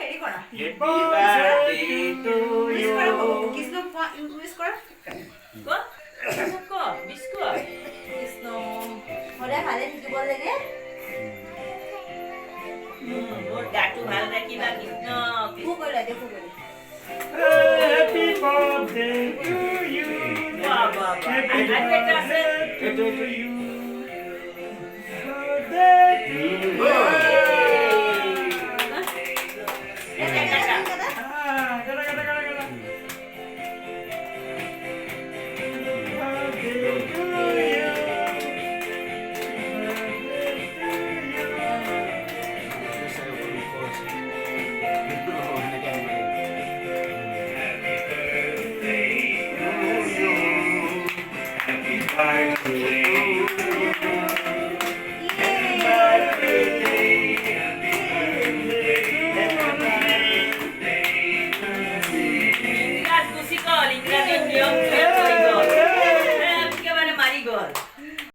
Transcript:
হেৰি কৰা Happy birthday to you. Krishna use কৰা কৃষ্ণ সদায় ভালে থাকিব লাগে মোৰ গাটো ভাল ৰাখিবা কৃষ্ণ ফু কৰিলা দে ফু কৰি Happy birthday to you. বাবা Happy আৰু এটা আছে birthday to you. Birthday to you. এটা কাটা Ah, gada, gada, gada, gada. Birthday to you. Ingat musiko, ingat yang